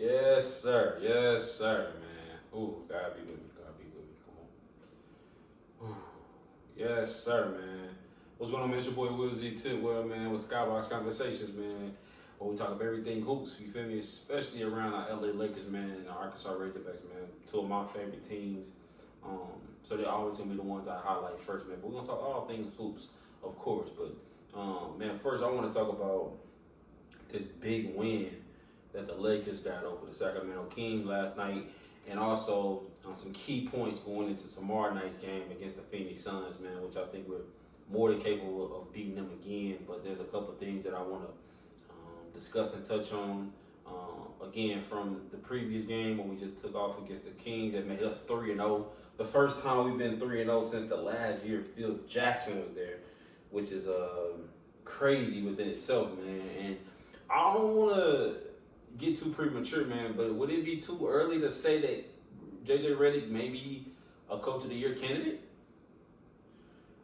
Yes, sir. Yes, sir, man. Ooh, gotta be with me. Gotta be with me. Come on. Ooh. Yes, sir, man. What's going on, man? It's your boy Will Z Tidwell, man, with SkyBox Conversationz, man. Where we talk about everything hoops, you feel me? Especially around our LA Lakers, man, and our Arkansas Razorbacks, man. Two of my favorite teams. So they're always gonna be the ones I highlight first, man. But we're gonna talk all things hoops, of course. But man, first I want to talk about this big win that the Lakers got over the Sacramento Kings last night, and also some key points going into tomorrow night's game against the Phoenix Suns, man, which I think we're more than capable of beating them again. But there's a couple things that I want to discuss and touch on. Again, from the previous game when we just took off against the Kings that made us 3-0. The first time we've been 3-0 since the last year Phil Jackson was there, which is crazy within itself, man. And I don't want to get too premature, man, but would it be too early to say that JJ Redick may be a Coach of the Year candidate?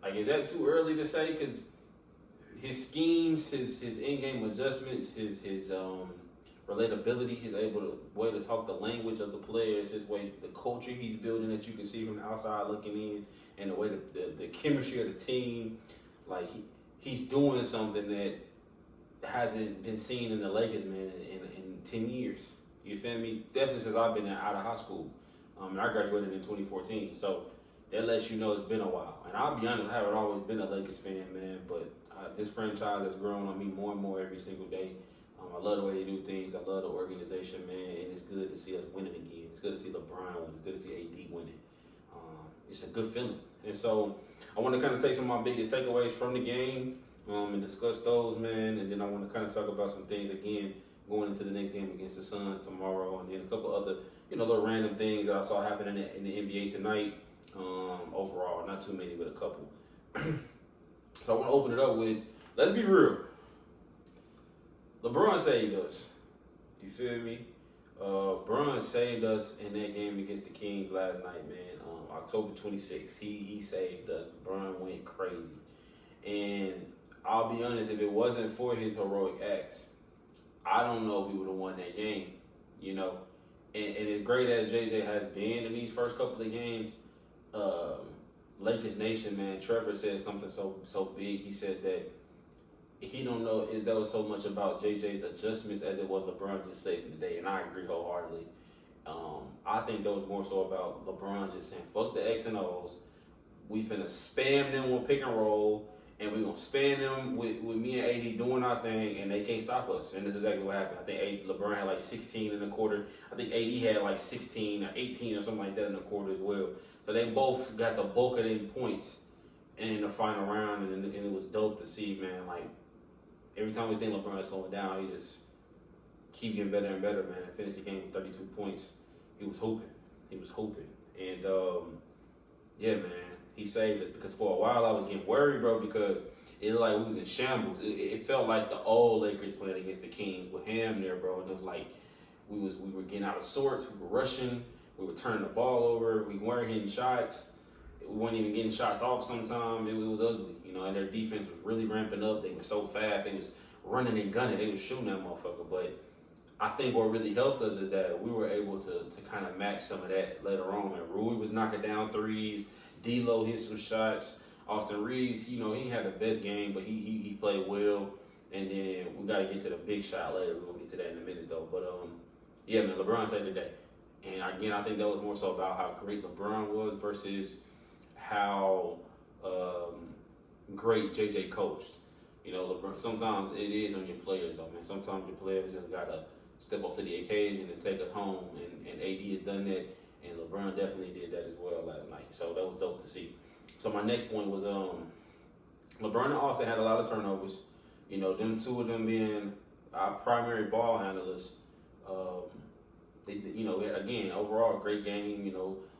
Like, is that too early to say? Because his schemes, his in-game adjustments, his relatability, his way to talk the language of the players, his way, the culture he's building that you can see from the outside looking in, and the way the chemistry of the team, like he's doing something that hasn't been seen in the Lakers, man, in 10 years. You feel me? Definitely since I've been out of high school. And I graduated in 2014. So that lets you know it's been a while. And I'll be honest, I haven't always been a Lakers fan, man, but this franchise has grown on me more and more every single day. I love the way they do things. I love the organization, man, and it's good to see us winning again. It's good to see LeBron win. It's good to see AD winning. It's a good feeling. And so I want to kind of take some of my biggest takeaways from the game and discuss those, man. And then I want to kind of talk about some things, again, going into the next game against the Suns tomorrow. And then a couple other, little random things that I saw happen in the NBA tonight. Overall, not too many, but a couple. So I want to open it up with, let's be real. LeBron saved us. You feel me? LeBron saved us in that game against the Kings last night, man. October 26th, he saved us. LeBron went crazy. And I'll be honest, if it wasn't for his heroic acts, I don't know if we would have won that game, And as great as JJ has been in these first couple of games, Lakers Nation, man, Trevor said something so big. He said that he don't know if that was so much about JJ's adjustments as it was LeBron just saving the day, and I agree wholeheartedly. I think that was more so about LeBron just saying, fuck the X and O's. We finna spam them with pick and roll, and we gonna spam them with me and AD doing our thing, and they can't stop us. And this is exactly what happened. I think LeBron had like 16 in the quarter. I think AD had like 16 or 18 or something like that in the quarter as well. So they both got the bulk of their points in the final round, and it was dope to see, man. Like, every time we think LeBron is slowing down, he just keep getting better and better, man. And finished the game with 32 points. He was hooping. And, yeah, man, he saved us. Because for a while I was getting worried, bro, because it looked like we was in shambles. It felt like the old Lakers playing against the Kings with him there, bro. And it was like we were getting out of sorts. We were rushing. We were turning the ball over. We weren't hitting shots. We weren't even getting shots off sometimes. It was ugly, And their defense was really ramping up. They were so fast. They was running and gunning. They was shooting that motherfucker. But I think what really helped us is that we were able to kind of match some of that later on. And Rui was knocking down threes. D-Lo hit some shots. Austin Reeves, he had the best game, but he played well. And then we got to get to the big shot later. We're going to get to that in a minute, though. But, yeah, man, LeBron saved the day. And, again, I think that was more so about how great LeBron was versus how great JJ coached. LeBron, sometimes it is on your players, though, man. Sometimes your players just got to step up to the occasion and take us home. And AD has done that, and LeBron definitely did that as well last night. So that was dope to see. So my next point was LeBron and Austin had a lot of turnovers. Them two of them being our primary ball handlers. Again, overall, great game,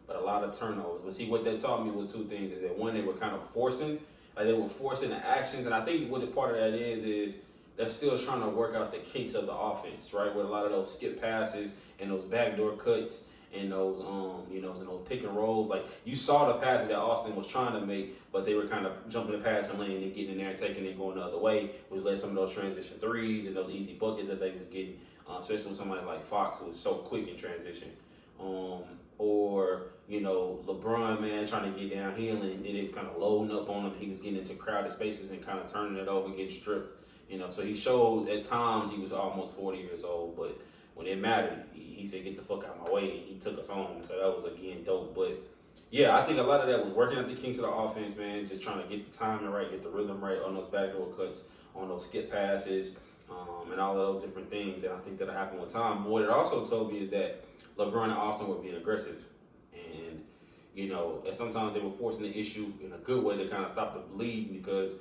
but a lot of turnovers. But see, what that taught me was two things. Is that one, they were kind of forcing the actions. And I think what the part of that is they're still trying to work out the kinks of the offense, right? With a lot of those skip passes and those backdoor cuts and those, and those pick and rolls. Like, you saw the passes that Austin was trying to make, but they were kind of jumping the pass and laying and getting in there and taking it going the other way, which led some of those transition threes and those easy buckets that they was getting. especially with somebody like Fox who is so quick in transition. Or, you know, LeBron, man, trying to get downhill and it kind of loading up on him. He was getting into crowded spaces and kind of turning it over, getting stripped. You know, so he showed at times he was almost 40 years old, but when it mattered, he said, get the fuck out of my way, and he took us home. So that was, again, dope. But, yeah, I think a lot of that was working at the kinks of the offense, man, just trying to get the timing right, get the rhythm right on those backdoor cuts, on those skip passes, and all of those different things. And I think that'll happen with time. But what it also told me is that LeBron and Austin were being aggressive. And, you know, and sometimes they were forcing the issue in a good way to kind of stop the bleed because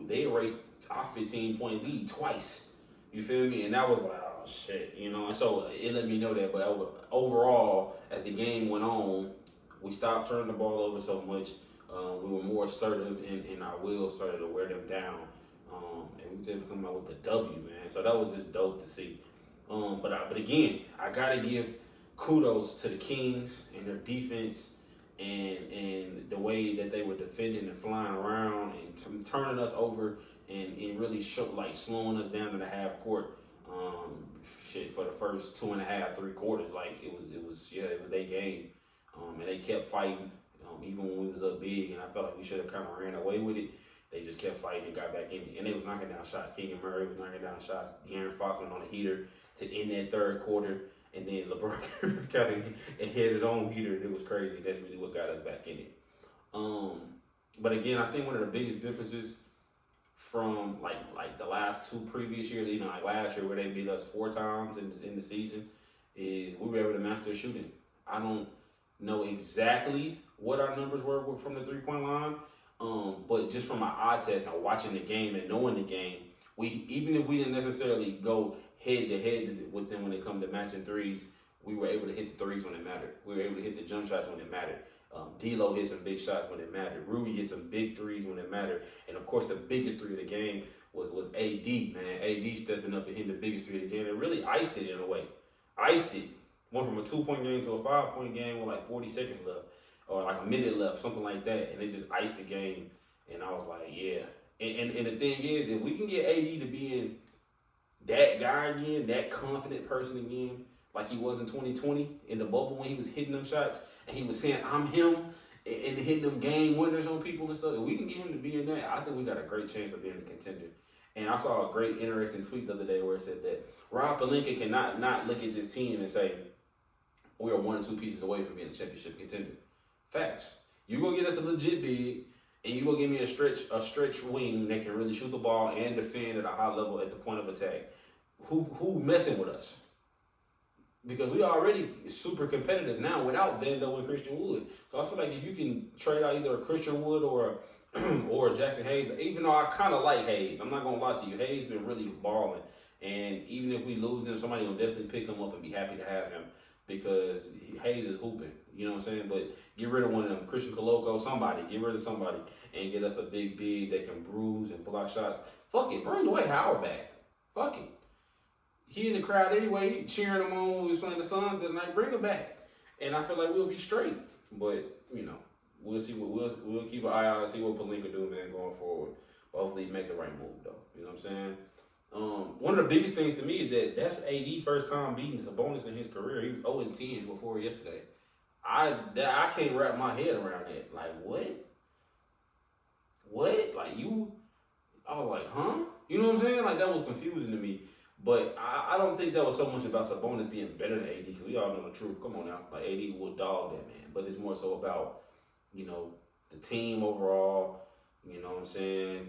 they erased our 15-point lead twice. You feel me? And that was like, oh, shit, you know. And so it let me know that. But overall, as the game went on, we stopped turning the ball over so much. We were more assertive, and our will started to wear them down. And we was able to come out with the W, man. So that was just dope to see. But again, I got to give kudos to the Kings and their defense and the way that they were defending and flying around and turning us over and really slowing us down to the half court. For the first 2.5, 3 quarters, like it was their game. And they kept fighting, even when we was up big, and I felt like we should have kind of ran away with it. They just kept fighting and got back in it. And they was knocking down shots. Keegan Murray was knocking down shots. De'Aaron Fox went on a heater to end that third quarter. And then LeBron kind of hit his own heater, and it was crazy. That's really what got us back in it. But again, I think one of the biggest differences from like the last 2 previous years, even like last year where they beat us 4 times in the season, is we were able to match their shooting. I don't know exactly what our numbers were from the 3-point line, but just from my eye test and watching the game and knowing the game, even if we didn't necessarily go head to head with them when it come to matching threes, we were able to hit the threes when it mattered. We were able to hit the jump shots when it mattered. D'Lo hit some big shots when it mattered. Rui hit some big threes when it mattered. And of course, the biggest three of the game was AD, man. AD stepping up and hitting the biggest three of the game and really iced it in a way. Iced it. Went from a 2-point game to a 5-point game with like 40 seconds left or like a minute left, something like that. And it just iced the game. And I was like, yeah. And the thing is, if we can get AD to be in that guy again, that confident person again, like he was in 2020 in the bubble when he was hitting them shots and he was saying, I'm him, and hitting them game winners on people and stuff. If we can get him to be in that, I think we got a great chance of being a contender. And I saw a great, interesting tweet the other day where it said that Rob Pelinka cannot not look at this team and say, we are 1 or 2 pieces away from being a championship contender. Facts. You go get us a legit big, and you go give me a stretch wing that can really shoot the ball and defend at a high level at the point of attack. Who messing with us? Because we are already super competitive now without Vando and Christian Wood. So I feel like if you can trade out either a Christian Wood or or Jackson Hayes, even though I kind of like Hayes, I'm not going to lie to you, Hayes been really balling. And even if we lose him, somebody will definitely pick him up and be happy to have him because Hayes is hooping. You know what I'm saying? But get rid of one of them, Christian Coloco, somebody. Get rid of somebody and get us a big that can bruise and block shots. Fuck it. Bring Dwight Howard back. Fuck it. He in the crowd anyway, cheering him on when we was playing the Suns the night. Bring him back. And I feel like we'll be straight. But, you know, we'll see what we'll keep an eye out and see what Pelinka do, man, going forward. But hopefully he make the right move, though. You know what I'm saying? One of the biggest things to me is that's AD first time beating Sabonis in his career. He was 0-10 before yesterday. I can't wrap my head around that. Like, what? What? Like, I was like, huh? You know what I'm saying? Like, that was confusing to me. But I don't think that was so much about Sabonis being better than AD, because we all know the truth. Come on now. Like, AD will dog that man. But it's more so about, you know, the team overall. You know what I'm saying?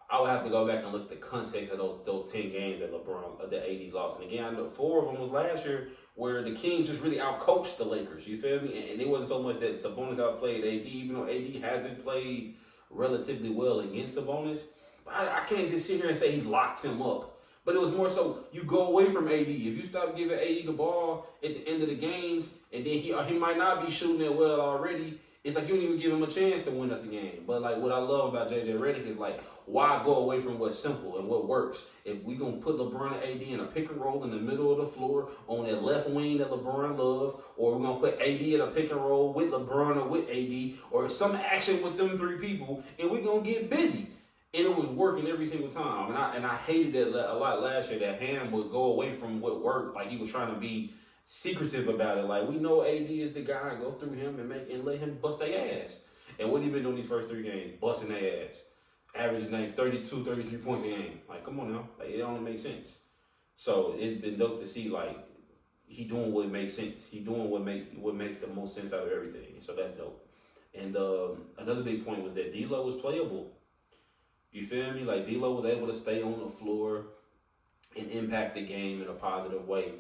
I would have to go back and look at the context of those 10 games that AD lost. And again, I know 4 of them was last year where the Kings just really outcoached the Lakers. You feel me? And it wasn't so much that Sabonis outplayed AD, even though AD hasn't played relatively well against Sabonis. But I can't just sit here and say he locked him up. But it was more so you go away from AD. If you stop giving AD the ball at the end of the games, and then he might not be shooting it well already, it's like you don't even give him a chance to win us the game. But like what I love about JJ Redick is like, why go away from what's simple and what works? If we gonna put LeBron and AD in a pick and roll in the middle of the floor on that left wing that LeBron loves, or we're gonna put AD in a pick and roll with LeBron or with AD, or some action with them 3 people, and we're gonna get busy. And it was working every single time. And I hated that a lot last year. That Ham would go away from what worked. Like, he was trying to be secretive about it. Like, we know AD is the guy. Go through him and let him bust their ass. And what he been doing these first 3 games? Busting their ass. Averaging like 32, 33 points a game. Like, come on now. Like, it don't make sense. So it's been dope to see, like, he doing what makes sense. He doing what makes the most sense out of everything. So that's dope. And another big point was that D'Lo was playable. You feel me? Like, D'Lo was able to stay on the floor and impact the game in a positive way.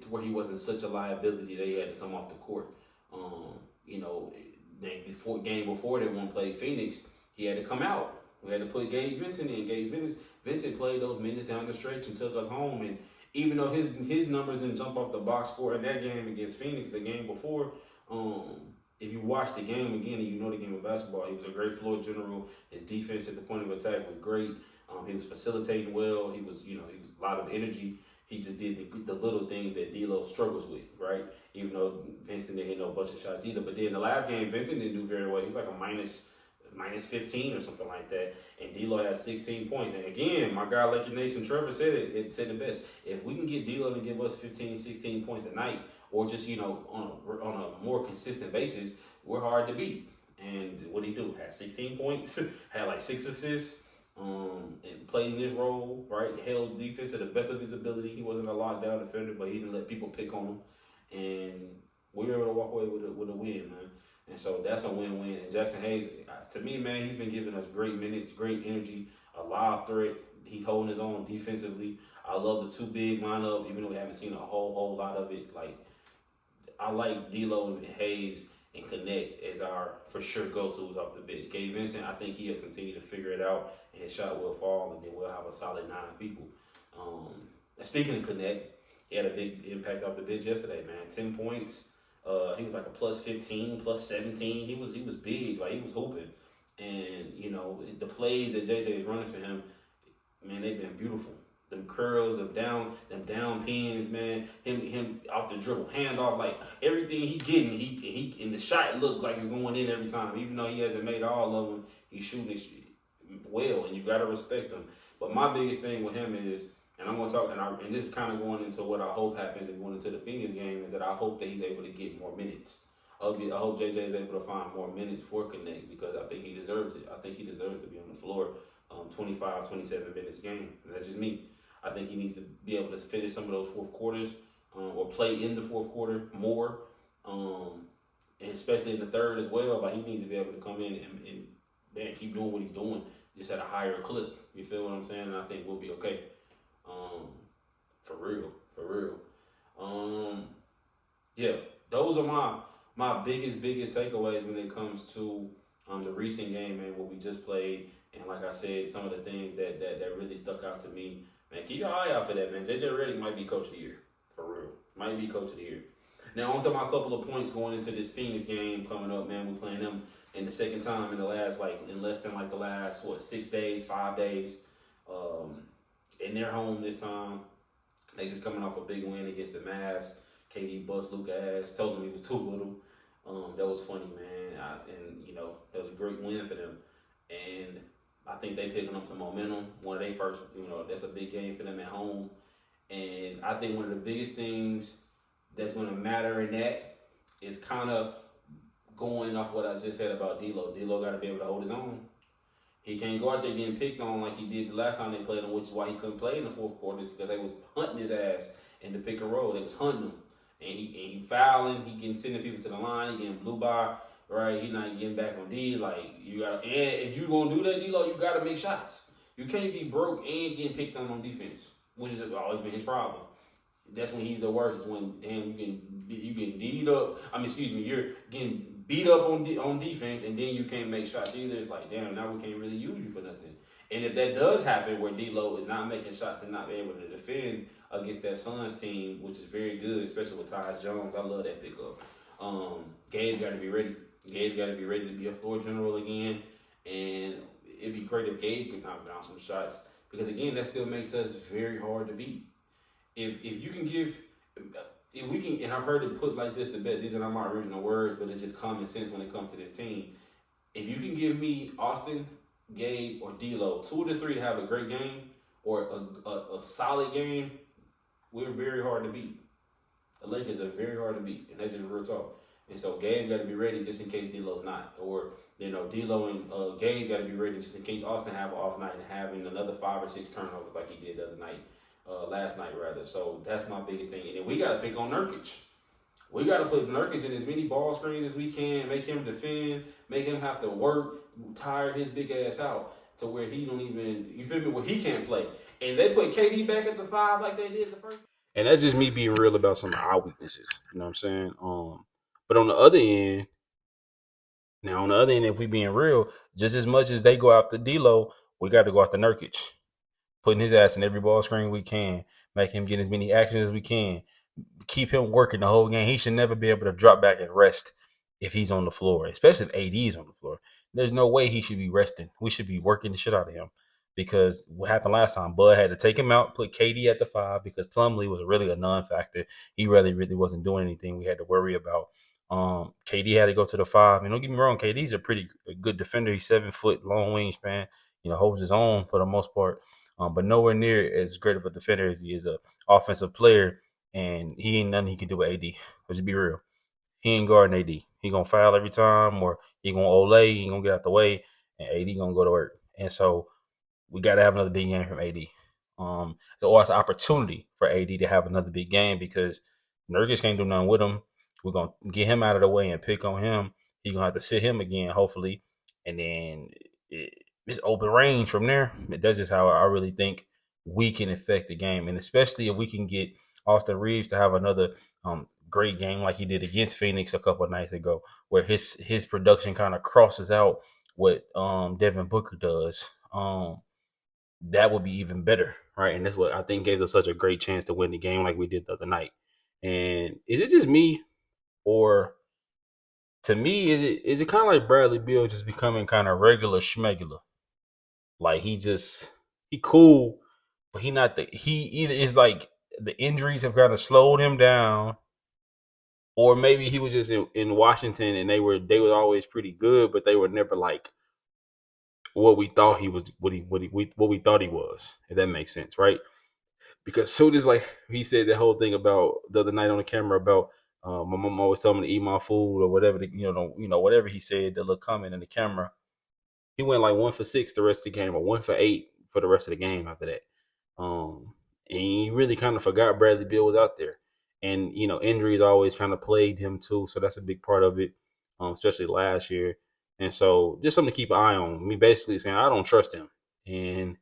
Where he wasn't such a liability that he had to come off the court. You know, game before they won play Phoenix, he had to come out. We had to put Gabe Vincent in. Vincent played those minutes down the stretch and took us home. And even though his numbers didn't jump off the box score in that game against Phoenix, the game before, if you watch the game again and you know the game of basketball, he was a great floor general. His defense at the point of attack was great. He was facilitating well. He was a lot of energy. He just did the little things that D'Lo struggles with, right? Even though Vincent didn't hit no bunch of shots either. But then the last game, Vincent didn't do very well. He was like a minus 15 or something like that. And D'Lo had 16 points. And again, my guy, Laker Nation, Trevor said it said the best. If we can get D'Lo to give us 15, 16 points a night, or just, on a more consistent basis, we're hard to beat. And what did he do? Had 16 points, had like 6 assists, and played in this role, right? Held defense to the best of his ability. He wasn't a lockdown defender, but he didn't let people pick on him. And we were able to walk away with a win, man. And so that's a win-win. And Jackson Hayes, to me, man, he's been giving us great minutes, great energy, a live threat. He's holding his own defensively. I love the 2 big lineup, even though we haven't seen a whole lot of it. Like, I like D'Lo and Hayes and Connect as our, for sure, go-tos off the bench. Gabe Vincent, I think he'll continue to figure it out, and his shot will fall, and then we'll have a solid 9 people. And speaking of Connect, he had a big impact off the bench yesterday, man. 10 points. He was like a plus 15, plus 17. He was big, like, he was hooping. And, the plays that JJ is running for him, man, they've been beautiful. Them curls, them down pins, man. Him off the dribble, handoff, like everything he getting, he and the shot looked like it's going in every time. Even though he hasn't made all of them, he's shooting well, and you gotta respect him. But my biggest thing with him is, and I'm gonna talk, and this is kind of going into what I hope happens and going into the Phoenix game, is that I hope that he's able to get more minutes. I hope JJ is able to find more minutes for Connect, because I think he deserves it. I think he deserves to be on the floor 25, 27 minutes a game. And that's just me. I think he needs to be able to finish some of those fourth quarters or play in the fourth quarter more, and especially in the third as well. Like, he needs to be able to come in and man, keep doing what he's doing, just at a higher clip. You feel what I'm saying? And I think we'll be okay. For real. Yeah, those are my biggest takeaways when it comes to the recent game, man, what we just played. And like I said, some of the things that really stuck out to me. Man, keep your eye out for that, man. JJ Redick might be Coach of the Year. For real. Might be Coach of the Year. Now, on to my couple of points going into this Phoenix game coming up, man. We're playing them in the second time in less than the last, 6 days, 5 days. And they're home this time. They just coming off a big win against the Mavs. KD bust Luka ass, told him he was too little. That was funny, man. That was a great win for them. And I think they picking up some momentum. One of their first, that's a big game for them at home. And I think one of the biggest things that's going to matter in that is kind of going off what I just said about D'Lo. D'Lo got to be able to hold his own. He can't go out there getting picked on like he did the last time they played him, which is why he couldn't play in the fourth quarter, because they was hunting his ass in the pick and roll. They was hunting him. And he fouling, he getting sending people to the line, he getting blue by. Right, he not getting back on D. Like, you gotta, and if you gonna do that, D-Lo, you gotta make shots. You can't be broke and getting picked on defense, which has always been his problem. That's when he's the worst. Is when you get beat up. You're getting beat up on defense, and then you can't make shots either. It's like, damn, now we can't really use you for nothing. And if that does happen, where D-Lo is not making shots and not being able to defend against that Suns team, which is very good, especially with Tyus Jones, I love that pickup. Gabe got to be ready. Gabe got to be ready to be a floor general again, and it'd be great if Gabe could knock down some shots, because again, that still makes us very hard to beat. If we can, and I've heard it put like this the best. These are not my original words, but it's just common sense when it comes to this team. If you can give me Austin, Gabe, or D'Lo, 2 of the 3 to have a great game or a solid game, we're very hard to beat. The Lakers are very hard to beat, and that's just real talk. And so Gabe got to be ready just in case D'Lo's not, or D'Lo and Gabe got to be ready just in case Austin have an off night and having another 5 or 6 turnovers like he did the other night, last night rather. So that's my biggest thing. And then we got to pick on Nurkic. We got to put Nurkic in as many ball screens as we can, make him defend, make him have to work, tire his big ass out to where he don't even, you feel me, where he can't play. And they put KD back at the 5 like they did the first. And that's just me being real about some of our weaknesses. You know what I'm saying? But on the other end, if we being real, just as much as they go after D'Lo, we got to go after Nurkic, putting his ass in every ball screen we can, make him get as many actions as we can, keep him working the whole game. He should never be able to drop back and rest if he's on the floor, especially if AD is on the floor. There's no way he should be resting. We should be working the shit out of him. Because what happened last time, Bud had to take him out, put KD at the 5 because Plumlee was really a non-factor. He really wasn't doing anything we had to worry about. KD had to go to the 5. And don't get me wrong, KD's a pretty good defender. He's 7 foot, long wingspan. Holds his own for the most part. But nowhere near as great of a defender as he is an offensive player. And he ain't nothing he can do with AD. Let's be real. He ain't guarding AD. He gonna foul every time, or he gonna olay. He gonna get out the way, and AD gonna go to work. And so we got to have another big game from AD. So it's an opportunity for AD to have another big game because Nurkic can't do nothing with him. We're gonna get him out of the way and pick on him. He's gonna have to sit him again, hopefully, and then it's open range from there. But that's just how I really think we can affect the game, and especially if we can get Austin Reeves to have another great game like he did against Phoenix a couple of nights ago, where his production kind of crosses out what Devin Booker does. That would be even better, right? And that's what I think gives us such a great chance to win the game like we did the other night. And is it just me, or to me, is it kind of like Bradley Beal just becoming kind of regular schmegular? Like he cool, but he either is like the injuries have kind of slowed him down, or maybe he was just in Washington and they were always pretty good, but they were never like what we thought he was, what we thought he was, if that makes sense, right? Because soon as like he said that whole thing about the other night on the camera about my mom always told me to eat my food or whatever, whatever he said, the little comment in the camera, he went like 1 for 6 the rest of the game, or 1 for 8 for the rest of the game after that. And he really kind of forgot Bradley Beal was out there, and injuries always kind of plagued him too, so that's a big part of it, especially last year. And so just something to keep an eye on. Me basically saying I don't trust him. And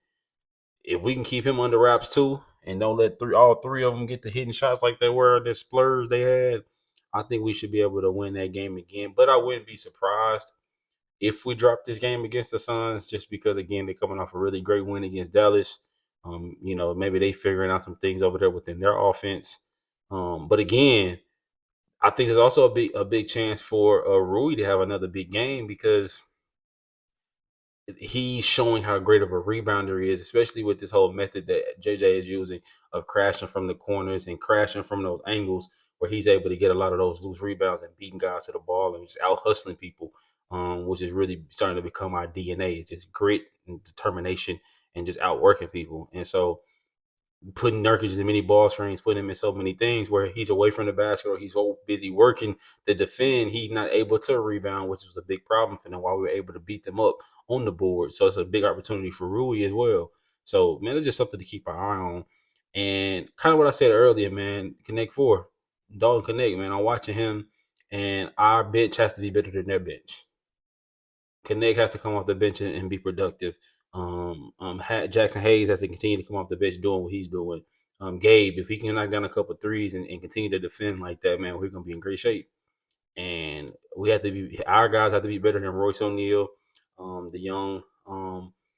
if we can keep him under wraps too, and don't let all three of them get the hidden shots like they were, the splurs they had, I think we should be able to win that game again. But I wouldn't be surprised if we drop this game against the Suns, just because again they're coming off a really great win against Dallas. Maybe they figuring out some things over there within their offense. But again, I think there's also a big chance for Rui to have another big game because he's showing how great of a rebounder he is, especially with this whole method that JJ is using of crashing from the corners and crashing from those angles, where he's able to get a lot of those loose rebounds and beating guys to the ball and just out hustling people, which is really starting to become our DNA. It's just grit and determination and just outworking people. And so putting Nurkic in many ball screens, putting him in so many things where he's away from the basket or he's so busy working to defend, he's not able to rebound, which was a big problem for them while we were able to beat them up on the board. So it's a big opportunity for Rui as well. So, man, it's just something to keep our eye on. And kind of what I said earlier, man, Connect 4, Dalton Connect, man, I'm watching him, and our bench has to be better than their bench. Connect has to come off the bench and be productive. Jackson Hayes has to continue to come off the bench doing what he's doing. Gabe, if he can knock down a couple threes and continue to defend like that, man, we're gonna be in great shape. And our guys have to be better than Royce O'Neal, the young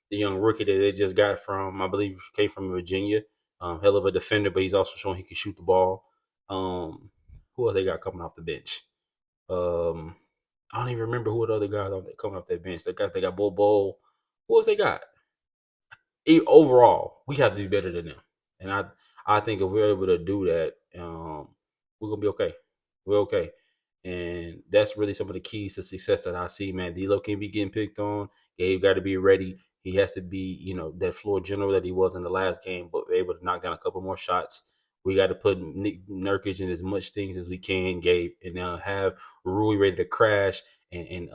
rookie that they just got from, I believe, came from Virginia. Hell of a defender, but he's also showing he can shoot the ball. Who else they got coming off the bench? I don't even remember who the other guys coming off that bench. They got Bobo. Who else they got? Overall, we have to be better than them. And I think if we're able to do that, we're gonna be okay. We're okay. And that's really some of the keys to success that I see, man. D'Lo can be getting picked on. Gabe got to be ready. He has to be, that floor general that he was in the last game, but able to knock down a couple more shots. We got to put Nick Nurkic in as much things as we can, Gabe, and have Rui ready to crash and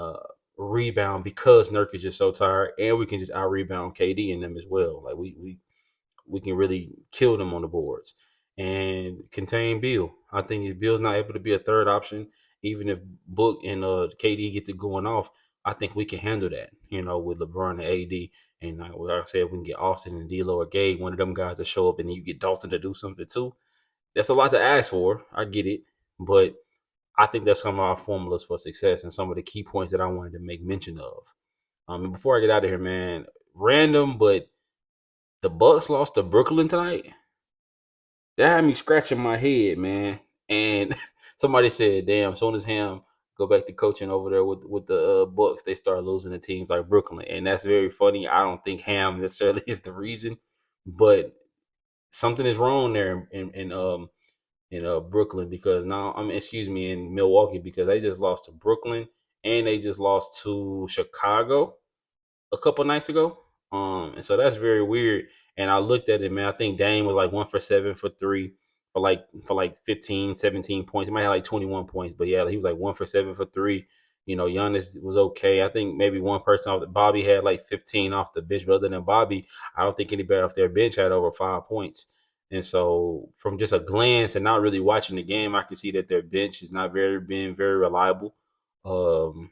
rebound because Nurkic is so tired, and we can just out rebound KD in them as well. Like we can really kill them on the boards and contain Bill. I think if Bill's not able to be a third option, even if Book and KD get to going off, I think we can handle that. With LeBron and AD, and like I said, we can get Austin and D'Lo or Gabe, one of them guys to show up, and then you get Dalton to do something too. That's a lot to ask for. I get it, but I think that's some of our formulas for success and some of the key points that I wanted to make mention of. And before I get out of here, man, random, but the Bucks lost to Brooklyn tonight. That had me scratching my head, man. And somebody said, "Damn, as soon as Ham go back to coaching over there with the Bucks, they start losing to teams like Brooklyn." And that's very funny. I don't think Ham necessarily is the reason, but something is wrong there in Brooklyn because now excuse me, in Milwaukee because they just lost to Brooklyn and they just lost to Chicago a couple nights ago. And so that's very weird. And I looked at it, man. I think Dame was like 1 for 7 for three for like 15, 17 points. He might have like 21 points, but yeah, he was like 1 for 7 for three. Giannis was okay. I think maybe one person off the Bobby had like 15 off the bench, but other than Bobby, I don't think anybody off their bench had over 5 points. And so, from just a glance and not really watching the game, I can see that their bench is not being very reliable. Um,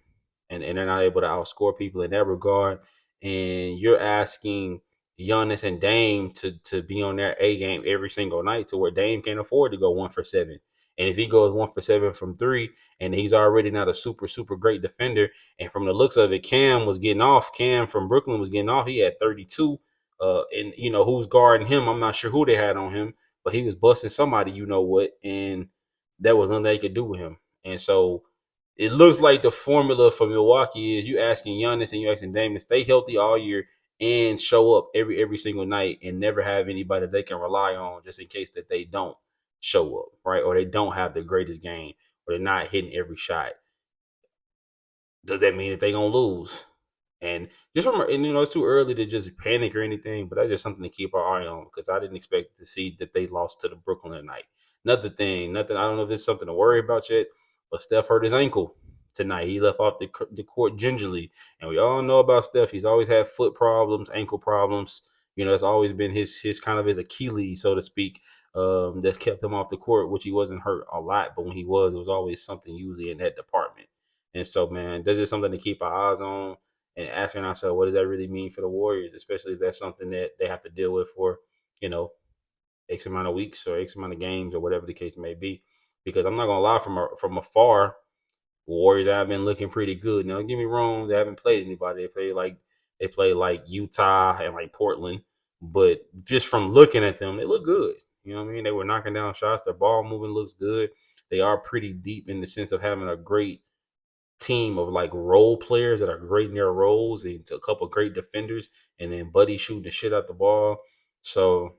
and they're not able to outscore people in that regard. And you're asking Giannis and Dame to be on their A game every single night to where Dame can't afford to go 1 for 7. And if he goes 1 for 7 from three, and he's already not a super, super great defender, and from the looks of it, Cam was getting off. Cam from Brooklyn was getting off. He had 32. And who's guarding him? I'm not sure who they had on him, but he was busting somebody, and that was nothing they could do with him. And so it looks like the formula for Milwaukee is you asking Giannis and you asking Dame to stay healthy all year and show up every single night and never have anybody they can rely on just in case that they don't show up, right? Or they don't have the greatest game or they're not hitting every shot. Does that mean that they're gonna lose? And just remember, and it's too early to just panic or anything, but that's just something to keep our eye on because I didn't expect to see that they lost to the Brooklyn tonight. Nothing. I don't know if it's something to worry about yet, but Steph hurt his ankle tonight. He left off the court gingerly, and we all know about Steph. He's always had foot problems, ankle problems. It's always been his kind of his Achilles, so to speak, that kept him off the court, which he wasn't hurt a lot, but when he was, it was always something usually in that department. And so, man, that's just something to keep our eyes on and asking ourselves, what does that really mean for the Warriors, especially if that's something that they have to deal with for, you know, X amount of weeks or X amount of games or whatever the case may be. Because I'm not gonna lie, from afar, Warriors have been looking pretty good. Now, don't get me wrong, they haven't played anybody. They play like Utah and like Portland, but just from looking at them, they look good. You know what I mean? They were knocking down shots. Their ball moving looks good. They are pretty deep in the sense of having a great team of like role players that are great in their roles and a couple great defenders, and then Buddy shooting the shit out the ball. So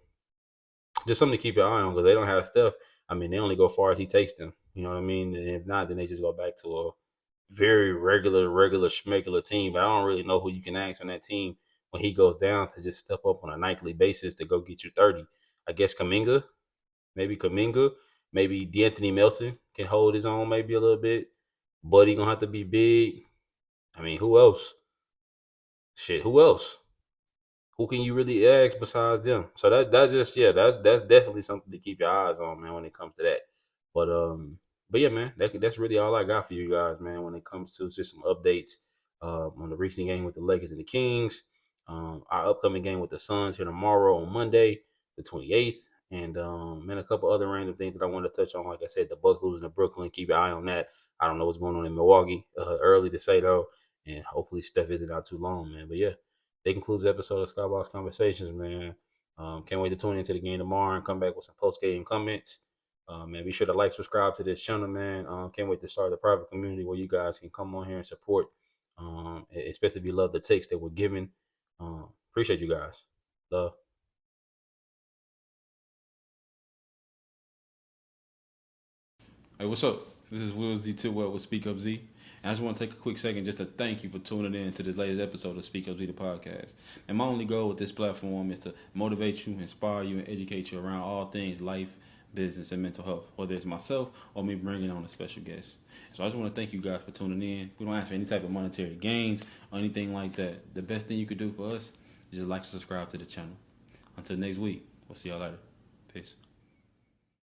just something to keep your eye on because they don't have Steph. I mean, they only go far as he takes them. You know what I mean? And if not, then they just go back to a very regular schmegular team. But I don't really know who you can ask on that team when he goes down to just step up on a nightly basis to go get you 30. I guess Kaminga, maybe D'Anthony Melton can hold his own maybe a little bit. Buddy gonna have to be big. I mean, who else? Shit, who else? Who can you really ask besides them? So that's just that's definitely something to keep your eyes on, man, when it comes to that. But but yeah, man, that's really all I got for you guys, man, when it comes to just some updates on the recent game with the Lakers and the Kings, our upcoming game with the Suns here tomorrow on Monday, the 28th, and a couple other random things that I wanted to touch on. Like I said, the Bucks losing to Brooklyn, keep your eye on that. I don't know what's going on in Milwaukee. Early to say though, and hopefully Steph isn't out too long, man. But yeah, that concludes the episode of SkyBox Conversations, man. Can't wait to tune into the game tomorrow and come back with some post game comments. Man, be sure to like, subscribe to this channel, man. Can't wait to start the private community where you guys can come on here and support, especially if you love the takes that we're giving. Appreciate you guys. Love. Hey, what's up? This is Will Z Tidwell with Speak Up Z. And I just want to take a quick second just to thank you for tuning in to this latest episode of Speak Up Z, the podcast. And my only goal with this platform is to motivate you, inspire you, and educate you around all things life, business, and mental health, whether it's myself or me bringing on a special guest. So I just want to thank you guys for tuning in. We don't ask for any type of monetary gains or anything like that. The best thing you could do for us is just like and subscribe to the channel. Until next week, we'll see y'all later. Peace.